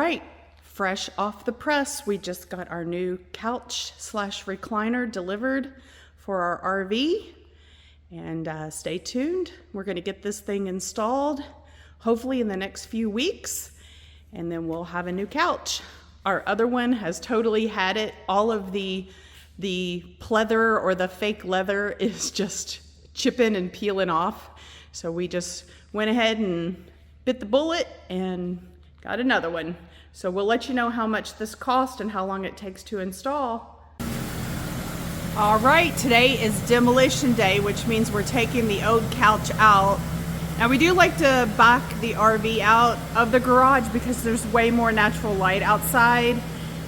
right, fresh off the press, we just got our new couch slash recliner delivered for our RV. And stay tuned. We're going to get this thing installed, hopefully in the next few weeks, and then we'll have a new couch. Our other one has totally had it. All of the pleather or the fake leather is just chipping and peeling off. So we just went ahead and bit the bullet and got another one. So we'll let you know how much this cost and how long it takes to install. All right, today is demolition day, which means we're taking the old couch out. Now we do like to back the RV out of the garage because there's way more natural light outside.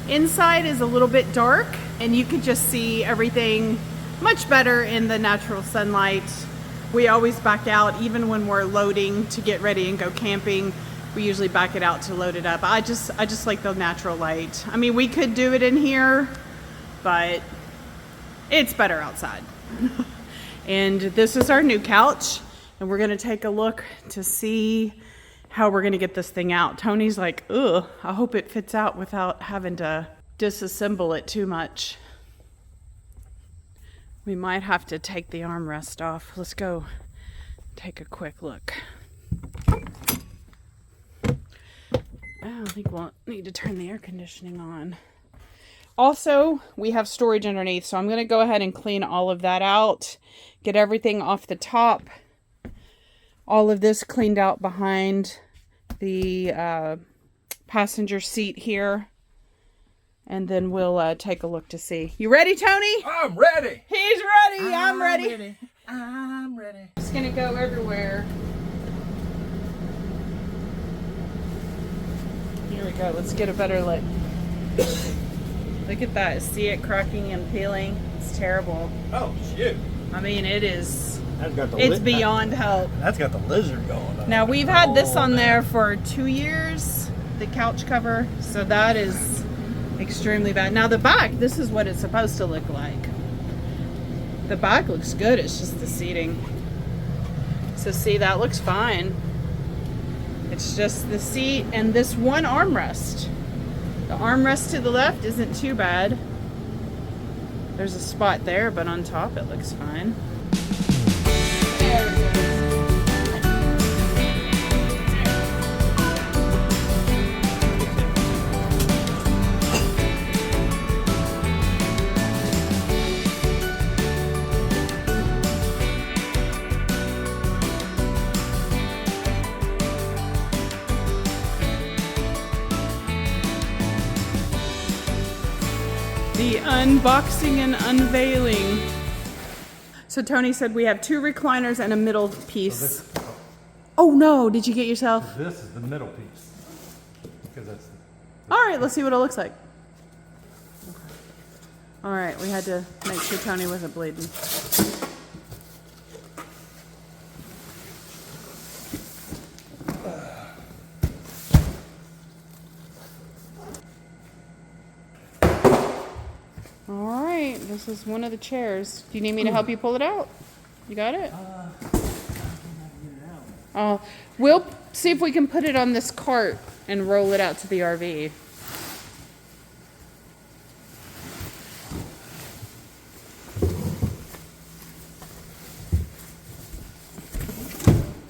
Inside is a little bit dark and you can just see everything much better in the natural sunlight. We always back out even when we're loading to get ready and go camping. We usually back it out to load it up. I just like the natural light. I mean, we could do it in here, but it's better outside. And this is our new couch, and we're gonna take a look to see how we're gonna get this thing out. Tony's like, ugh, I hope it fits out without having to disassemble it too much. We might have to take the armrest off. Let's go take a quick look. I think we'll need to turn the air conditioning on. Also, we have storage underneath, so I'm going to go ahead and clean all of that out, get everything off the top, all of this cleaned out behind the passenger seat here, and then we'll take a look to see. You ready, Tony? I'm ready. He's ready. I'm ready. I'm ready. Just going to go everywhere. Here we go. Let's get a better look. Look at that. See it cracking and peeling? It's terrible. Oh, shoot. I mean, it is. It's beyond help. That's got the lizard going on. Now, we've had this on there for 2 years, the couch cover. So that is extremely bad. Now, the back, this is what it's supposed to look like. The back looks good. It's just the seating. So, see, that looks fine. It's just the seat and this one armrest. The armrest to the left isn't too bad. There's a spot there, but on top it looks fine. There we go. The unboxing and unveiling. So Tony said we have 2 recliners and a middle piece. Oh no, did you get yourself? This is the middle piece. Because that's All right, let's see what it looks like. All right, we had to make sure Tony wasn't bleeding. All right, this is one of the chairs. Do you need me to help you pull it out? You got it? Oh, we'll see if we can put it on this cart and roll it out to the RV.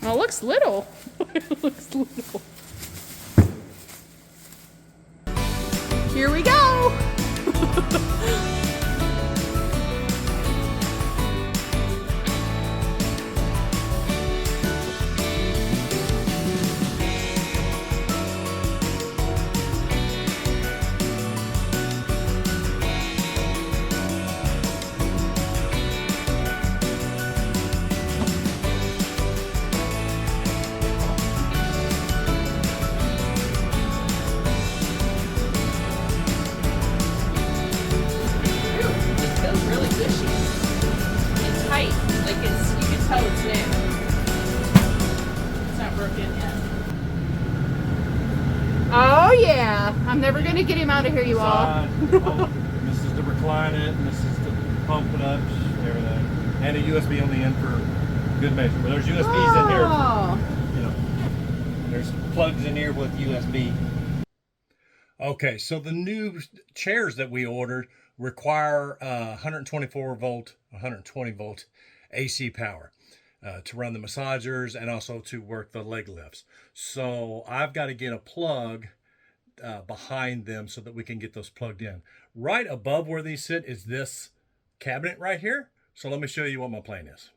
Oh, it looks little. It looks little. Here we go. Oh yeah, I'm never gonna get him out of here, you all. This is to recline it, and this is to pump it up, everything, and a USB on the end for good measure. But there's USBs in here. You know, there's plugs in here with USB. Okay, so the new chairs that we ordered require 124 volt, 120 volt AC power to run the massagers and also to work the leg lifts. So I've got to get a plug behind them so that we can get those plugged in. Right above where these sit is this cabinet right here. So let me show you what my plan is.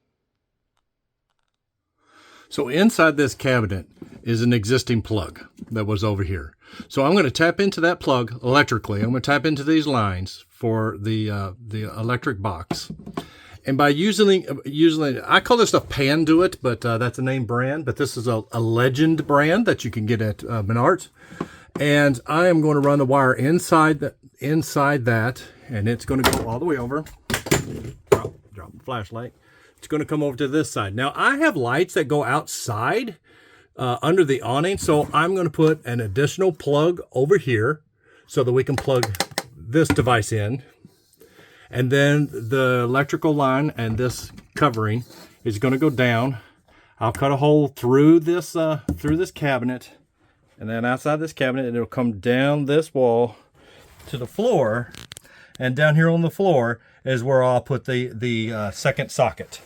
So inside this cabinet is an existing plug that was over here. So I'm going to tap into that plug electrically. I'm going to tap into these lines for the electric box. And by using, I call this a Panduit, but that's a name brand. But this is a Legend brand that you can get at Menards. And I am going to run the wire inside that, and it's going to go all the way over. Drop the flashlight. It's going to come over to this side. Now, I have lights that go outside under the awning, so I'm going to put an additional plug over here so that we can plug this device in. And then the electrical line and this covering is going to go down. I'll cut a hole through this cabinet, and then outside this cabinet, and it'll come down this wall to the floor. And down here on the floor is where I'll put the second socket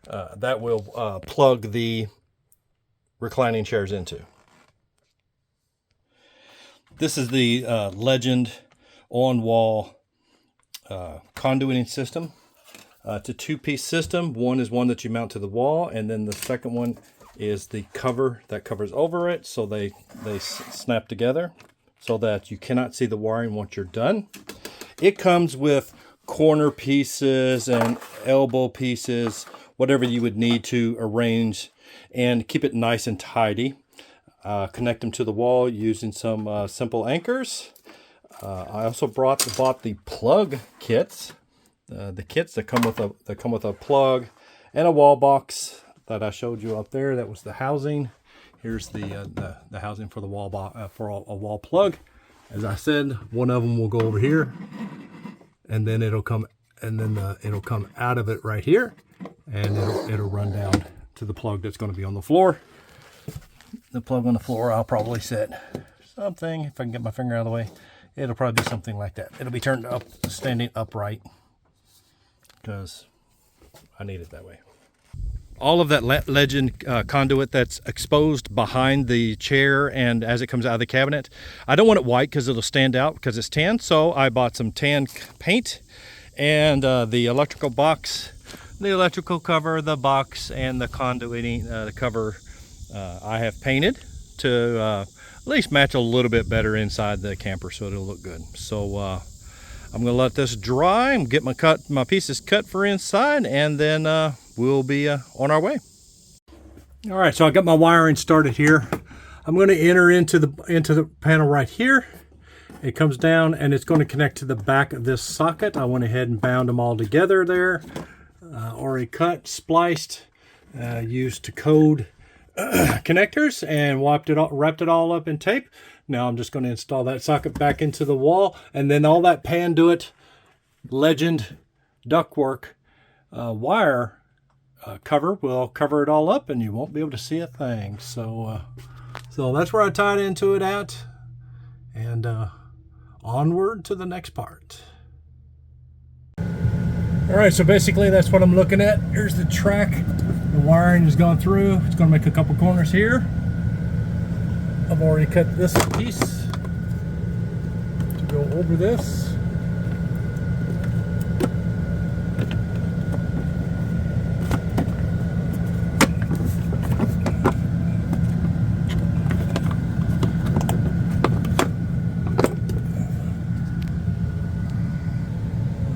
that will plug the reclining chairs into. This is the Legend on-wall conduiting system. It's a two-piece system. One is one that you mount to the wall, and then the second one is the cover that covers over it, so they snap together so that you cannot see the wiring once you're done. It comes with corner pieces and elbow pieces, whatever you would need to arrange and keep it nice and tidy. Connect them to the wall using some simple anchors. I also bought the plug kits, the kits that come with a plug and a wall box that I showed you up there. That was the housing. Here's the housing for the wall for a wall plug. As I said, one of them will go over here, and then it'll come out of it right here, and it'll run down to the plug that's going to be on the floor. The plug on the floor, I'll probably set something, if I can get my finger out of the way, it'll probably be something like that. It'll be turned up, standing upright, because I need it that way. All of that Legend conduit that's exposed behind the chair and as it comes out of the cabinet, I don't want it white because it'll stand out because it's tan. So I bought some tan paint and the electrical box, the electrical cover, the box, and the conduiting the cover I have painted to at least match a little bit better inside the camper so it'll look good. So I'm going to let this dry and get my pieces cut for inside, and then we'll be on our way. All right, so I got my wiring started here. I'm going to enter into the panel right here. It comes down and it's going to connect to the back of this socket. I went ahead and bound them all together there. Already cut, spliced, used to code connectors, and wrapped it all up in tape. Now I'm just going to install that socket back into the wall, and then all that Panduit Legend ductwork wire cover will cover it all up, and you won't be able to see a thing. So that's where I tied into it at, and onward to the next part. All right, so basically that's what I'm looking at. Here's the track. The wiring has gone through. It's going to make a couple corners here. I've already cut this piece to go over this.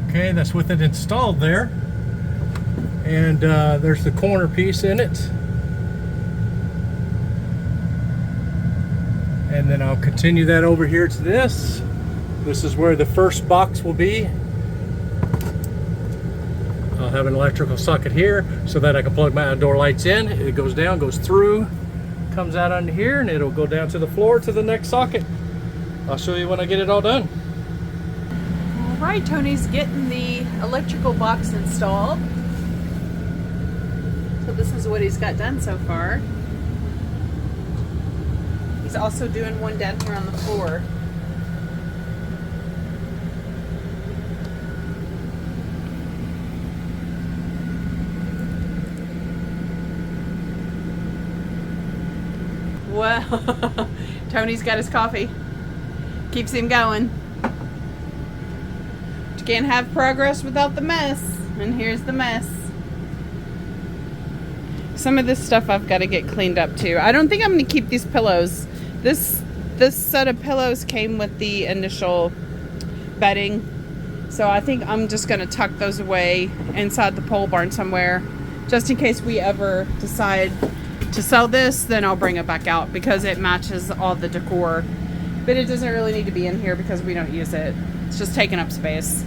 Okay, that's with it installed there. And there's the corner piece in it. And then I'll continue that over here to this. This is where the first box will be. I'll have an electrical socket here so that I can plug my outdoor lights in. It goes down, goes through, comes out under here, and it'll go down to the floor to the next socket. I'll show you when I get it all done. All right, Tony's getting the electrical box installed. So this is what he's got done so far. He's also doing one down here on the floor. Well, Tony's got his coffee. Keeps him going. But you can't have progress without the mess. And here's the mess. Some of this stuff I've got to get cleaned up too. I don't think I'm going to keep these pillows. This set of pillows came with the initial bedding. So I think I'm just going to tuck those away inside the pole barn somewhere. Just in case we ever decide to sell this, then I'll bring it back out because it matches all the decor. But it doesn't really need to be in here because we don't use it. It's just taking up space.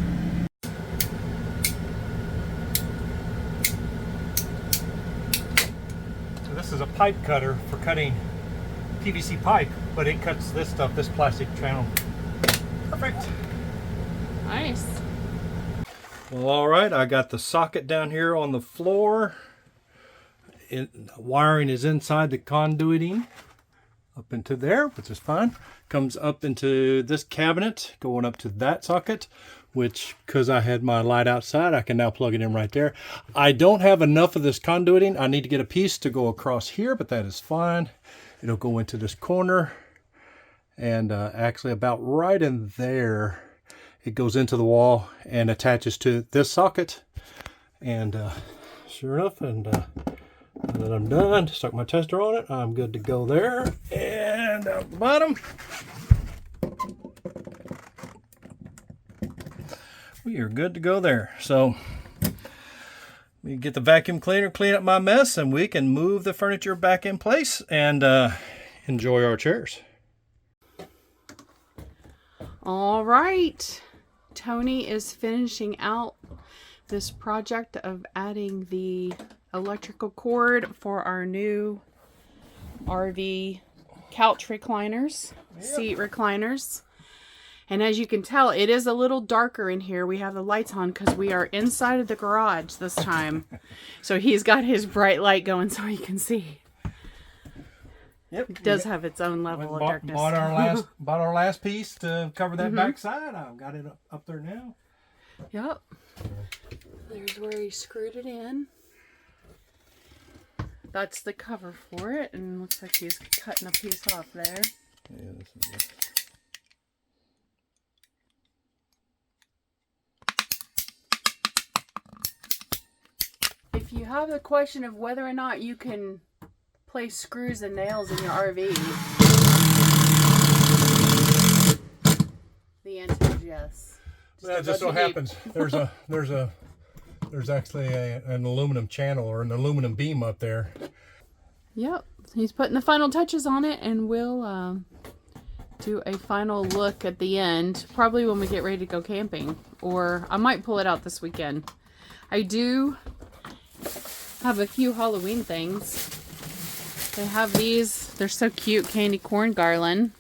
So this is a pipe cutter for cutting PVC pipe, but it cuts this stuff, this plastic channel. Perfect. Nice. Well, all right, I got the socket down here on the floor. The wiring is inside the conduiting up into there, which is fine. Comes up into this cabinet, going up to that socket, which, because I had my light outside, I can now plug it in right there. I don't have enough of this conduiting. I need to get a piece to go across here, but that is fine. It'll go into this corner, and actually about right in there, it goes into the wall and attaches to this socket. And sure enough, and then I'm done. Stuck my tester on it. I'm good to go there. And out the bottom, we are good to go there. So we get the vacuum cleaner, clean up my mess, and we can move the furniture back in place and enjoy our chairs. All right. Tony is finishing out this project of adding the electrical cord for our new RV couch recliners, seat recliners. And as you can tell, it is a little darker in here. We have the lights on because we are inside of the garage this time. So he's got his bright light going so he can see. Yep. It does have its own level of darkness. Bought our last piece to cover that back side. I've got it up there now. Yep. There's where he screwed it in. That's the cover for it, and looks like he's cutting a piece off there. Yeah, this is it. If you have the question of whether or not you can place screws and nails in your RV, the answer is yes. Well, it just so happens there's actually an aluminum channel or an aluminum beam up there. Yep, he's putting the final touches on it, and we'll do a final look at the end, probably when we get ready to go camping, or I might pull it out this weekend. I do have a few Halloween things. They have these, they're so cute, candy corn garland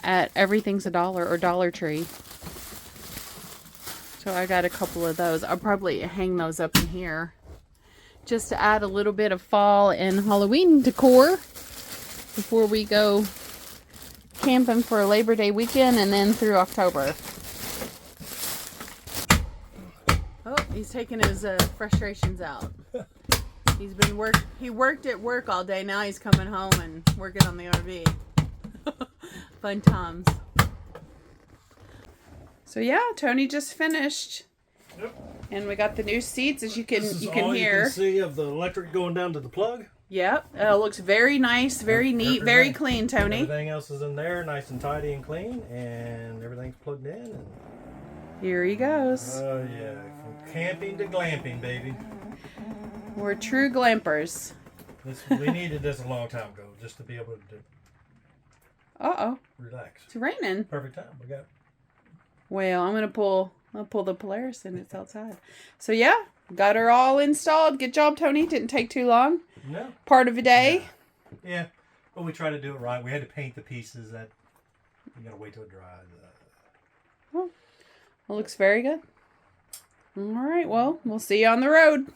at Everything's a Dollar or Dollar Tree. So I got a couple of those. I'll probably hang those up in here just to add a little bit of fall and Halloween decor before we go camping for Labor Day weekend and then through October. Oh, he's taking his frustrations out. He worked at work all day. Now he's coming home and working on the RV. Fun times. So yeah, Tony just finished. Yep. And we got the new seats, as you can hear. You can see of the electric going down to the plug. Yep. Looks very nice, very neat, very clean, Tony. Everything else is in there, nice and tidy and clean, and everything's plugged in. And... here he goes. Oh yeah, from camping to glamping, baby. We're true glampers. We needed this a long time ago, just to be able to Uh-oh. relax. It's raining. Perfect time. We got. Well, I'll pull the Polaris and it's outside. So yeah, got her all installed. Good job, Tony. Didn't take too long. No. Part of a day. Yeah. But we tried to do it right. We had to paint the pieces that you gotta wait till it dries. Well, it looks very good. All right, well, we'll see you on the road.